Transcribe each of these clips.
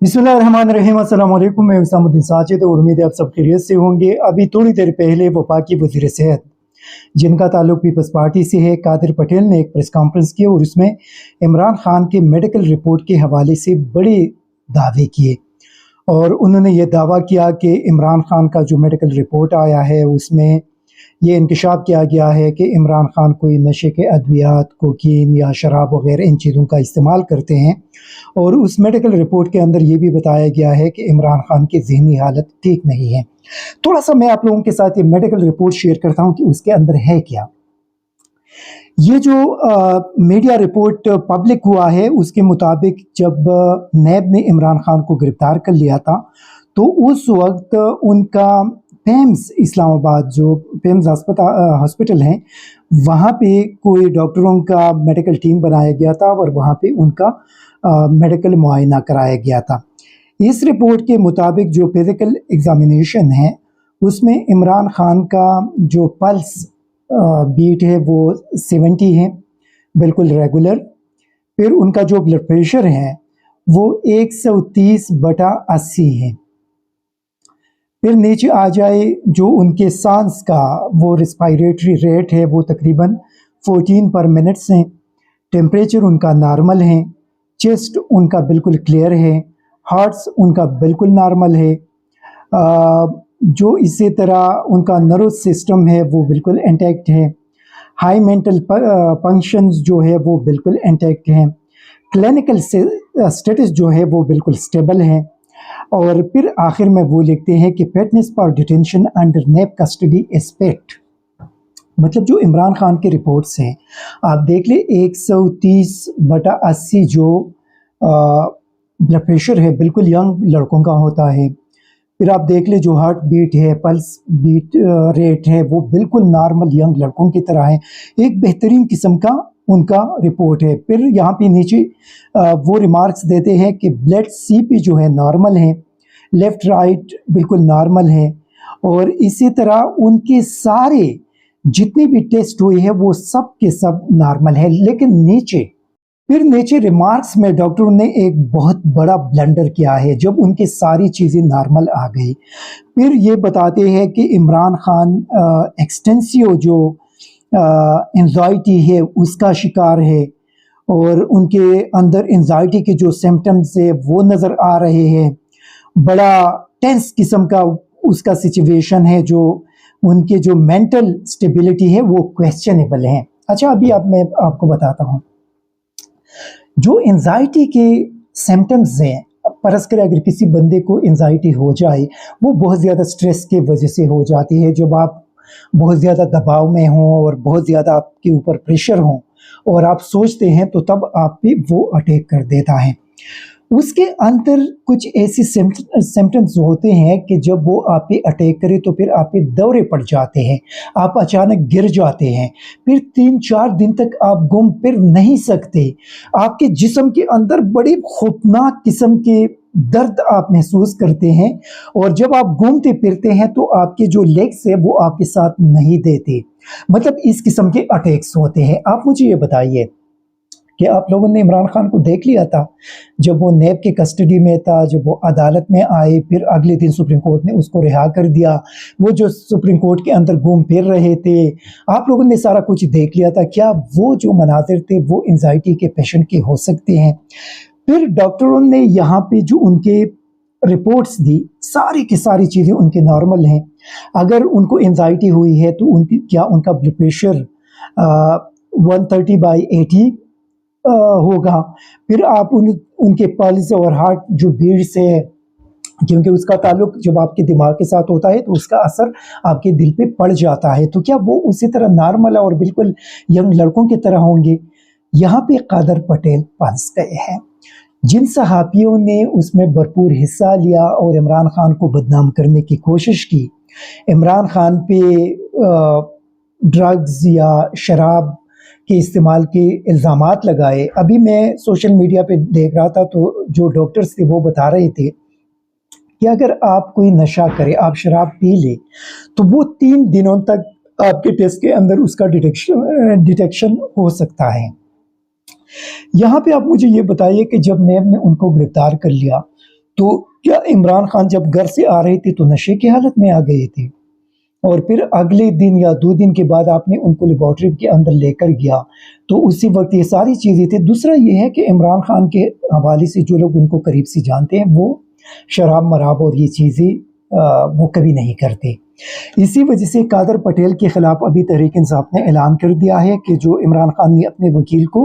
बिस्मिल्लाहिर्रहमानिर्रहीम। अस्सलाम वालेकुम। मैं हुसामुद्दीन साजिद और उम्मीद है आप सब खैरियत से होंगे। अभी थोड़ी देर पहले वफाकी वज़ीर सेहत जिनका ताल्लुक पीपल्स पार्टी से है, कादिर पटेल ने एक प्रेस कॉन्फ्रेंस की और उसमें इमरान खान के मेडिकल रिपोर्ट के हवाले से बड़े दावे किए और उन्होंने ये दावा किया कि इमरान खान का जो मेडिकल रिपोर्ट आया है उसमें ये इंकशाफ किया गया है कि इमरान खान कोई नशे के अद्वियात, कोकीन या शराब वगैरह इन चीज़ों का इस्तेमाल करते हैं। और उस मेडिकल रिपोर्ट के अंदर ये भी बताया गया है कि इमरान खान की ज़हनी हालत ठीक नहीं है। थोड़ा सा मैं आप लोगों के साथ ये मेडिकल रिपोर्ट शेयर करता हूँ कि उसके अंदर है क्या। ये जो मीडिया रिपोर्ट पब्लिक हुआ है उसके मुताबिक जब नैब ने इमरान खान को गिरफ्तार कर लिया था तो उस वक्त उनका पेम्स इस्लामाबाद जो पेम्स हॉस्पिटल हैं वहाँ पे कोई डॉक्टरों का मेडिकल टीम बनाया गया था और वहाँ पे उनका मेडिकल मुआयना कराया गया था। इस रिपोर्ट के मुताबिक जो फिज़िकल एग्ज़ामिनेशन है उसमें इमरान खान का जो पल्स बीट है वो 70 है, बिल्कुल रेगुलर। फिर उनका जो ब्लड प्रेशर है वो 130/80 है। फिर नीचे आ जाए जो उनके सांस का वो रेस्पिरेटरी रेट है वो तकरीबन 14 पर मिनट्स हैं। टेम्परेचर उनका नॉर्मल है, चेस्ट उनका बिल्कुल क्लियर है, हार्ट्स उनका बिल्कुल नॉर्मल है। जो इसी तरह उनका नर्वस सिस्टम है वो बिल्कुल इंटैक्ट है। हाई मेंटल फंक्शंस जो है वो बिल्कुल इंटैक्ट हैं। क्लिनिकल स्टेटस जो है वो बिल्कुल स्टेबल है। और फिर आखिर में वो लिखते हैं कि fitness for detention under NAB custody aspect, मतलब जो इमरान खान के रिपोर्ट्स हैं आप देख ले 130/80 जो ब्लड प्रेशर है बिल्कुल यंग लड़कों का होता है। फिर आप देख ले जो हार्ट बीट है, पल्स बीट रेट है वो बिल्कुल नॉर्मल यंग लड़कों की तरह है। एक बेहतरीन किस्म का उनका रिपोर्ट है। फिर यहाँ पे नीचे वो रिमार्क्स देते हैं कि ब्लड सीपी जो है नॉर्मल है, लेफ़्ट राइट बिल्कुल नॉर्मल है। और इसी तरह उनके सारे जितने भी टेस्ट हुए हैं वो सब के सब नॉर्मल है। लेकिन नीचे रिमार्क्स में डॉक्टरों ने एक बहुत बड़ा ब्लंडर किया है जब उनकी सारी चीज़ें नॉर्मल आ गई। फिर ये बताते हैं कि इमरान खान एक्सटेंसिव जो एंजाइटी है उसका शिकार है और उनके अंदर एंजाइटी के जो सिम्टम्स है वो नज़र आ रहे हैं। बड़ा टेंस किस्म का उसका सिचुएशन है, जो उनके जो मेंटल स्टेबिलिटी है वो क्वेश्चनेबल है। अच्छा, अभी अब मैं आपको बताता हूँ जो एंजाइटी के सिम्टम्स हैं। परस कर अगर किसी बंदे को एंजाइटी हो जाए वो बहुत ज़्यादा स्ट्रेस की वजह से हो जाती है। जब आप बहुत ज़्यादा दबाव में हों और बहुत ज़्यादा आपके ऊपर प्रेशर हो और आप सोचते हैं तो तब आप पे वो अटैक कर देता है। उसके अंदर कुछ ऐसे सिम्टम्स होते हैं कि जब वो आप पे अटैक करे तो फिर आप पे दौरे पड़ जाते हैं, आप अचानक गिर जाते हैं, फिर 3-4 दिन तक आप घूम फिर नहीं सकते। आपके जिस्म के अंदर बड़ी खौफनाक किस्म के दर्द आप महसूस करते हैं और जब आप घूमते फिरते हैं तो आपके जो लेग्स है वो आपके साथ नहीं देते। मतलब इस किस्म के अटैक्स होते हैं। आप मुझे ये बताइए कि आप लोगों ने इमरान खान को देख लिया था जब वो नैब के कस्टडी में था, जब वो अदालत में आए, फिर अगले दिन सुप्रीम कोर्ट ने उसको रिहा कर दिया। वो जो सुप्रीम कोर्ट के अंदर घूम फिर रहे थे, आप लोगों ने सारा कुछ देख लिया था। क्या वो जो मनाजिर थे वो एंजाइटी के पेशेंट के हो सकते हैं? फिर डॉक्टरों ने यहाँ पे जो उनके रिपोर्ट्स दी, सारी की सारी चीज़ें उनके नॉर्मल हैं। अगर उनको एंजाइटी हुई है तो उनका ब्लड प्रेशर 130/80 होगा। फिर आप उनके पल्स और हार्ट जो बीट्स है, क्योंकि उसका ताल्लुक जब आपके दिमाग के साथ होता है तो उसका असर आपके दिल पे पड़ जाता है, तो क्या वो उसी तरह नॉर्मल और बिल्कुल यंग लड़कों की तरह होंगे? यहाँ पे कादिर पटेल फंस गए हैं। जिन सहाफ़ियों ने उसमें भरपूर हिस्सा लिया और इमरान खान को बदनाम करने की कोशिश की, इमरान खान पे ड्रग्स या शराब के इस्तेमाल के इल्ज़ामात लगाए। अभी मैं सोशल मीडिया पे देख रहा था तो जो डॉक्टर्स थे वो बता रहे थे कि अगर आप कोई नशा करें, आप शराब पी लें तो वो 3 दिनों तक आपके टेस्ट के अंदर उसका डिटेक्शन हो सकता है। यहाँ पे आप मुझे ये बताइए कि जब नैब ने उनको गिरफ्तार कर लिया تو کیا عمران خان جب گھر سے آ رہے تھے تو نشے کی حالت میں آ گئے تھے؟ اور پھر اگلے دن یا 2 دن کے بعد آپ نے ان کو لیبارٹری کے اندر لے کر گیا تو اسی وقت یہ ساری چیزیں تھیں۔ دوسرا یہ ہے کہ عمران خان کے حوالے سے جو لوگ ان کو قریب سے جانتے ہیں وہ شراب مراب اور یہ چیزیں وہ کبھی نہیں کرتے۔ اسی وجہ سے قادر پٹیل کے خلاف ابھی تحریک انصاف نے اعلان کر دیا ہے کہ جو عمران خان نے اپنے وکیل کو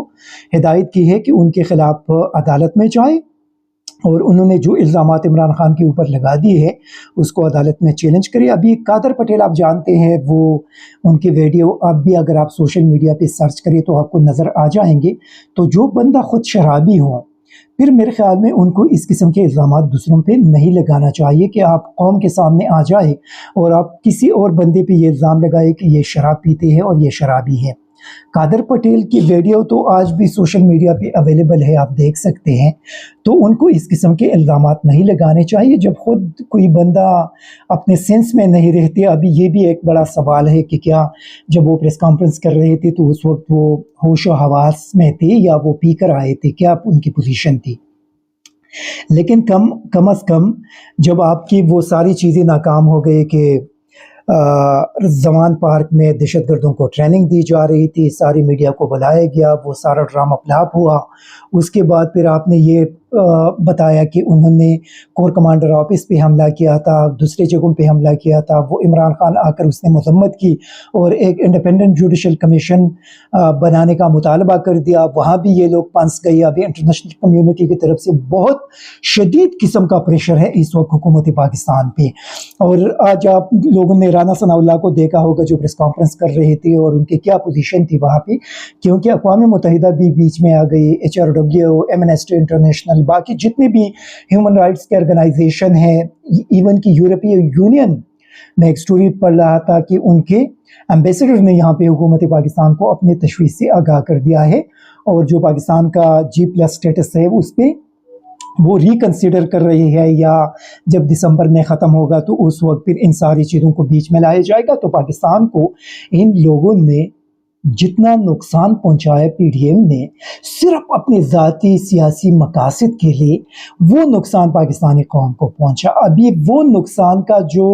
ہدایت کی ہے کہ ان کے خلاف عدالت میں جائے اور انہوں نے جو الزامات عمران خان کے اوپر لگا دیے ہیں اس کو عدالت میں چیلنج کرے۔ ابھی قادر پٹیل آپ جانتے ہیں، وہ ان کے ویڈیو اب بھی اگر آپ سوشل میڈیا پہ سرچ کریں تو آپ کو نظر آ جائیں گے۔ تو جو بندہ خود شرابی ہوں پھر میرے خیال میں ان کو اس قسم کے الزامات دوسروں پہ نہیں لگانا چاہیے کہ آپ قوم کے سامنے آ جائے اور آپ کسی اور بندے پہ یہ الزام لگائے کہ یہ شراب پیتے ہیں اور یہ شرابی ہے۔ قادر پٹیل کی ویڈیو تو آج بھی سوشل میڈیا پہ اویلیبل ہے، آپ دیکھ سکتے ہیں۔ تو ان کو اس قسم کے الزامات نہیں لگانے چاہیے جب خود کوئی بندہ اپنے سینس میں نہیں رہتے۔ ابھی یہ بھی ایک بڑا سوال ہے کہ کیا جب وہ پریس کانفرنس کر رہے تھے تو اس وقت وہ ہوش و حواس میں تھے یا وہ پی کر آئے تھے، کیا ان کی پوزیشن تھی؟ لیکن کم از کم جب آپ کی وہ ساری چیزیں ناکام ہو گئے کہ زمان پارک میں دہشت گردوں کو ٹریننگ دی جا رہی تھی، ساری میڈیا کو بلایا گیا، وہ سارا ڈرامہ فلاپ ہوا، اس کے بعد پھر آپ نے یہ بتایا کہ انہوں نے کور کمانڈر آفس پہ حملہ کیا تھا، دوسرے جگہوں پہ حملہ کیا تھا، وہ عمران خان آ کر اس نے مذمت کی اور ایک انڈیپینڈنٹ جوڈیشل کمیشن بنانے کا مطالبہ کر دیا، وہاں بھی یہ لوگ پھنس گئے۔ ابھی انٹرنیشنل کمیونٹی کی طرف سے بہت شدید قسم کا پریشر ہے اس وقت حکومت پاکستان پہ۔ اور آج آپ لوگوں نے رانا ثناء اللہ کو دیکھا ہوگا جو پریس کانفرنس کر رہے تھے اور ان کی کیا پوزیشن تھی وہاں پہ، کیونکہ اقوام متحدہ بھی بیچ میں آ گئی، HRW، ایمنسٹی انٹرنیشنل، باقی جتنے بھی ہیومن رائٹس کے آرگنائزیشن ہیں، ایون کہ یورپی یونین میں ایک سٹوری پڑھ رہا تھا کہ ان کے ایمبیسڈر نے یہاں پہ حکومت پاکستان کو اپنے تشویش سے آگاہ کر دیا ہے اور جو پاکستان کا G+ سٹیٹس ہے اس پہ وہ ریکنسیڈر کر رہی ہے، یا جب دسمبر میں ختم ہوگا تو اس وقت پھر ان ساری چیزوں کو بیچ میں لایا جائے گا۔ تو پاکستان کو ان لوگوں نے جتنا نقصان پہنچایا PDM نے صرف اپنے ذاتی سیاسی مقاصد کے لیے، وہ نقصان پاکستانی قوم کو پہنچا۔ ابھی وہ نقصان کا جو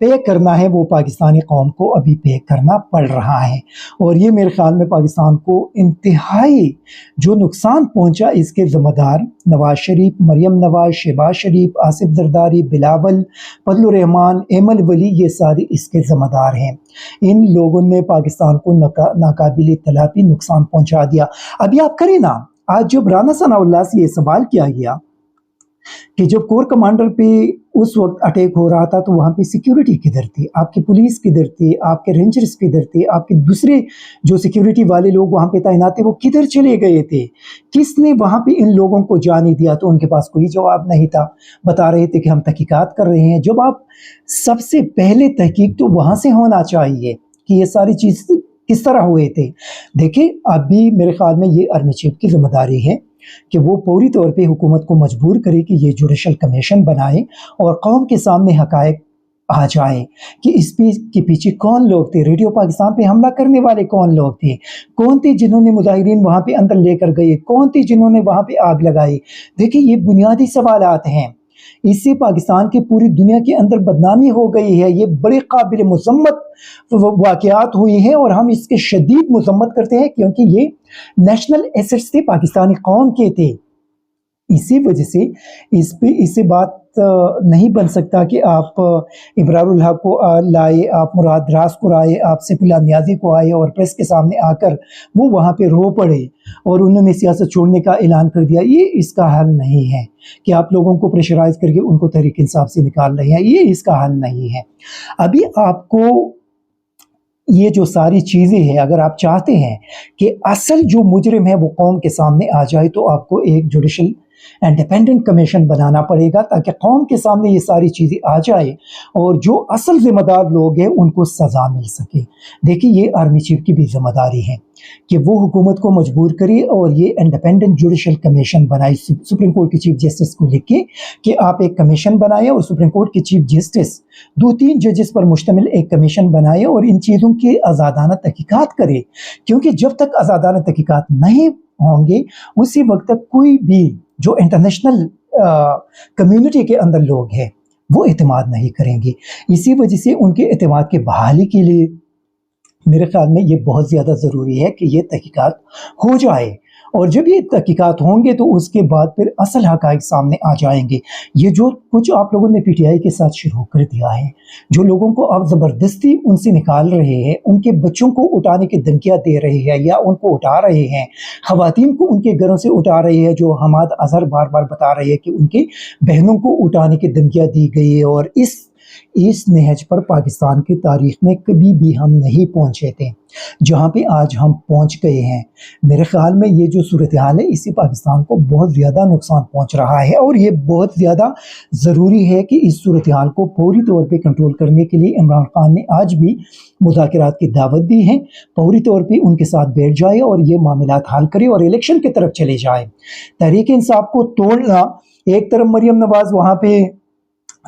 پے کرنا ہے وہ پاکستانی قوم کو ابھی پے کرنا پڑ رہا ہے، اور یہ میرے خیال میں پاکستان کو انتہائی جو نقصان پہنچا اس کے ذمہ دار نواز شریف، مریم نواز، شہباز شریف، آصف زرداری، بلاول، فضل الرحمان، ایمل ولی، یہ سارے اس کے ذمہ دار ہیں۔ ان لوگوں نے پاکستان کو ناقابل تلافی نقصان پہنچا دیا۔ ابھی آپ کریں نا، آج جب رانا ثناء اللہ سے یہ سوال کیا گیا کہ جب کور کمانڈر پہ اس وقت اٹیک ہو رہا تھا تو وہاں پہ سیکیورٹی کدھر تھی، آپ کی پولیس کدھر تھی، آپ کے رینجرز کدھر تھے، آپ کے دوسرے جو سیکیورٹی والے لوگ وہاں پہ تعینات تھے وہ کدھر چلے گئے تھے؟ کس نے وہاں پہ ان لوگوں کو جانے دیا؟ تو ان کے پاس کوئی جواب نہیں تھا، بتا رہے تھے کہ ہم تحقیقات کر رہے ہیں۔ جب آپ سب سے پہلے تحقیق تو وہاں سے ہونا چاہیے کہ یہ ساری چیز کس طرح ہوئے تھے۔ دیکھیں ابھی میرے خیال میں یہ آرمی چیف کی ذمہ داری ہے کہ وہ پوری طور پہ حکومت کو مجبور کرے کہ یہ جوڈیشل کمیشن بنائے اور قوم کے سامنے حقائق آ جائے کہ اس کے پیچھے کون لوگ تھے، ریڈیو پاکستان پہ حملہ کرنے والے کون لوگ تھے، کون تھے جنہوں نے مظاہرین وہاں پہ اندر لے کر گئے، کون تھے جنہوں نے وہاں پہ آگ لگائی۔ دیکھیں یہ بنیادی سوالات ہیں، اس سے پاکستان کی پوری دنیا کے اندر بدنامی ہو گئی ہے، یہ بڑے قابل مذمت واقعات ہوئی ہیں اور ہم اس کے شدید مذمت کرتے ہیں کیونکہ یہ نیشنل ایسٹس تھے، پاکستانی قوم کے تھے۔ اسی وجہ سے اس سے بات نہیں بن سکتا کہ آپ ابرار الحق کو لائے، آپ مراد راز کو لائے، آپ سیف اللہ نیازی کو آئے اور پریس کے سامنے آ کر وہ وہاں پہ رو پڑے اور انہوں نے سیاست چھوڑنے کا اعلان کر دیا۔ یہ اس کا حل نہیں ہے کہ آپ لوگوں کو پریشرائز کر کے ان کو تحریک انصاف سے نکال رہے ہیں، یہ اس کا حل نہیں ہے۔ ابھی آپ کو یہ جو ساری چیزیں ہیں، اگر آپ چاہتے ہیں کہ اصل جو مجرم ہے وہ قوم کے سامنے آ جائے تو آپ کو ایک جوڈیشل انڈیپینڈنٹ کمیشن بنانا پڑے گا تاکہ قوم کے سامنے یہ ساری چیزیں آ جائے اور جو اصل ذمہ دار لوگ ہیں ان کو سزا مل سکے۔ دیکھیں یہ آرمی چیف کی بھی ذمہ داری ہے کہ وہ حکومت کو مجبور کرے اور یہ انڈیپینڈنٹ جوڈیشل کمیشن بنائے، سپریم کورٹ کے چیف جسٹس کو لکھ کے کہ آپ ایک کمیشن بنائے اور سپریم کورٹ کے چیف جسٹس 2-3 ججز پر مشتمل ایک کمیشن بنائے اور ان چیزوں کی آزادانہ تحقیقات کرے، کیونکہ جب تک آزادانہ تحقیقات نہیں ہوں گے اسی وقت تک کوئی بھی جو انٹرنیشنل कम्युनिटी के अंदर लोग हैं वो एतमाद नहीं करेंगे। इसी वजह से उनके एतमाद की बहाली के लिए मेरे ख्याल में ये बहुत ज़्यादा ज़रूरी है कि ये तहकीकात हो जाए, और जब ये तहकीकात होंगे तो उसके बाद फिर असल हक़ाइक़ सामने आ जाएंगे। ये जो कुछ आप लोगों ने पीटीआई के साथ शुरू कर दिया है, जो लोगों को आप ज़बरदस्ती उनसे निकाल रहे हैं, उनके बच्चों को उठाने की धमकियाँ दे रहे हैं या उनको उठा रहे हैं, ख़वातीन को उनके घरों से उठा रहे हैं, जो हमाद अज़हर बार बार बता रहे हैं कि उनकी बहनों को उठाने की धमकियाँ दी गई है, और इस नहज पर पाकिस्तान की तारीख़ में कभी भी हम नहीं पहुँचे थे जहाँ पे आज हम पहुँच गए हैं। मेरे ख़्याल में ये जो सूरत हाल है इससे पाकिस्तान को बहुत ज़्यादा नुकसान पहुँच रहा है, और ये बहुत ज़्यादा ज़रूरी है कि इस सूरत हाल को पूरी तौर पे कंट्रोल करने के लिए इमरान खान ने आज भी मुज़ाकरात की दावत दी है, पूरी तौर पे उनके साथ बैठ जाए और ये मामलात हल करे और इलेक्शन की तरफ चले जाए। तहरीक इंसाफ को तोड़ना, एक तरफ मरियम नवाज़ वहाँ पे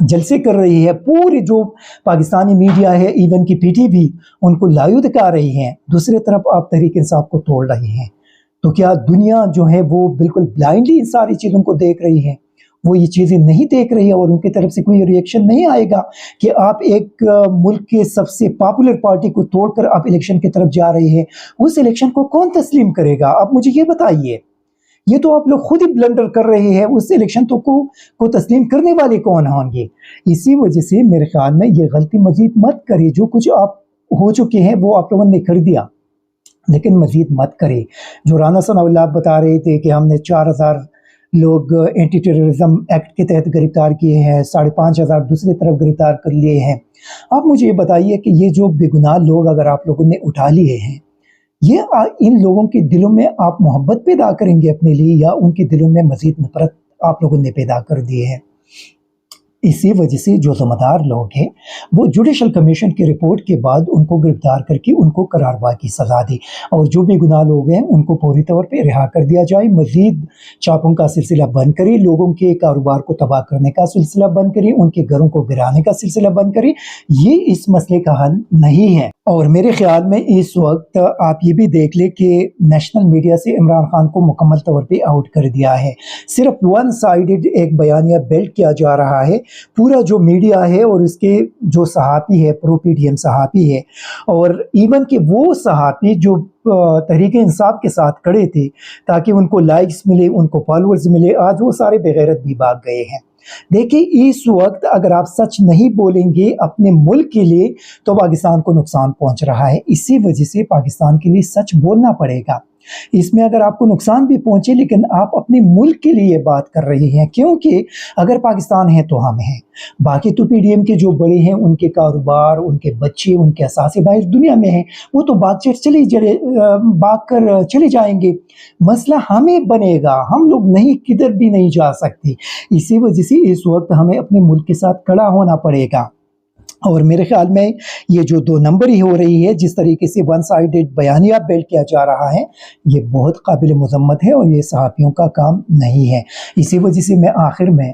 जलसे कर रही है, पूरी जो पाकिस्तानी मीडिया है इवन की पीटीवी उनको लाइव दिखा रही है, दूसरी तरफ आप तहरीक इंसाफ को तोड़ रहे हैं। तो क्या दुनिया जो है वो बिल्कुल ब्लाइंडली इन सारी चीज़ों को देख रही है? वो ये चीज़ें नहीं देख रही है और उनकी तरफ से कोई रिएक्शन नहीं आएगा कि आप एक मुल्क के सबसे पॉपुलर पार्टी को तोड़कर आप इलेक्शन की तरफ जा रहे हैं। उस इलेक्शन को कौन तस्लीम करेगा? आप मुझे ये बताइए। ये तो आप लोग खुद ही ब्लंडर कर रहे हैं, उस इलेक्शन तो को तस्लीम करने वाले कौन होंगे? इसी वजह से मेरे ख्याल में ये गलती मजीद मत करे। जो कुछ आप हो चुके हैं वो आप लोगों ने कर दिया, लेकिन मजीद मत करे। जो राना सनाउल्लाह बता रहे थे कि हमने 4000 लोग एंटी टेररिज्म एक्ट के तहत गिरफ्तार किए हैं, 5500 दूसरी तरफ गिरफ्तार कर लिए हैं। आप मुझे ये बताइए कि ये जो बेगुनाह लोग अगर आप लोगों ने उठा लिए हैं, ये इन लोगों के दिलों में आप मोहब्बत पैदा करेंगे अपने लिए, या उनके दिलों में मज़ीद नफ़रत आप लोगों ने पैदा कर दी है? इसी वजह से जो ज़िम्मेदार लोग हैं वो जुडिशल कमीशन की रिपोर्ट के बाद उनको गिरफ्तार करके उनको करारवा की सज़ा दी, और जो भी गुनाह लोग हैं उनको पूरी तौर पे रिहा कर दिया जाए। मज़ीद चापों का सिलसिला बंद करें, लोगों के कारोबार को तबाह करने का सिलसिला बंद करें, उनके घरों को गिराने का सिलसिला बंद करें। ये इस मसले का हल नहीं है। और मेरे ख्याल में इस वक्त आप ये भी देख लें कि नेशनल मीडिया से इमरान खान को मुकम्मल तौर पे आउट कर दिया है। सिर्फ वन साइडेड एक बयानिया बिल्ड किया जा रहा है। पूरा जो मीडिया है और इसके जो सहाफ़ी है, प्रो पीटीएम सहाफ़ी है, और इवन कि वो सहाफ़ी जो तहरीक इंसाफ के साथ खड़े थे ताकि उनको लाइक्स मिले, उनको फॉलोअर्स मिले, आज वो सारे बेगैरत भी भाग गए हैं। देखिए, इस वक्त अगर आप सच नहीं बोलेंगे अपने मुल्क के लिए तो पाकिस्तान को नुकसान पहुंच रहा है। इसी वजह से पाकिस्तान के लिए सच बोलना पड़ेगा। इसमें अगर आपको नुकसान भी पहुंचे लेकिन आप अपने मुल्क के लिए बात कर रहे हैं, क्योंकि अगर पाकिस्तान है तो हम हैं। बाकी तो पीडीएम के जो बड़े हैं उनके कारोबार, उनके बच्चे, उनके असासे बाहर दुनिया में हैं, वो तो भाग कर चले जाएंगे। मसला हमें बनेगा, हम लोग नहीं किधर भी नहीं जा सकते। इसी वजह से इस वक्त हमें अपने मुल्क के साथ खड़ा होना पड़ेगा। और मेरे ख्याल में ये जो 2 नंबरी हो रही है, जिस तरीके से वन साइडेड बयानिया बिल्ड किया जा रहा है, ये बहुत काबिल मज़म्मत है और ये सहाफ़ियों का काम नहीं है। इसी वजह से मैं आखिर में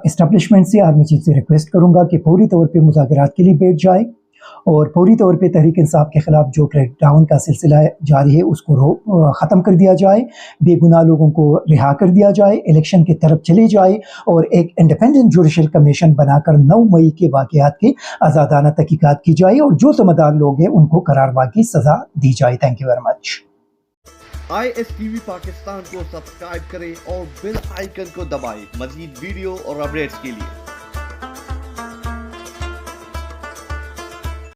इस्टेब्लिशमेंट से, आर्मी चीफ से रिक्वेस्ट करूँगा कि पूरी तौर पे मुज़ाकरात के लिए बैठ जाए और पूरी तौर पे तहरीक इंसाफ के ख़िलाफ़ जो क्रैकडाउन का सिलसिला जारी है उसको ख़त्म कर दिया जाए, बेगुनाह लोगों को रिहा कर दिया जाए, इलेक्शन की तरफ चली जाए और एक इंडिपेंडेंट जुडिशल कमीशन बनाकर 9 मई के वाक़यात की आज़ादाना तहकीकात की जाए और जो ज़िम्मेदार लोग हैं उनको करारवा की सज़ा दी जाए। Thank you very much. ISTV Pakistan को सब्सक्राइब करें और बेल आइकन को दबाएं मज़ीद वीडियो और अपडेट्स के लिए।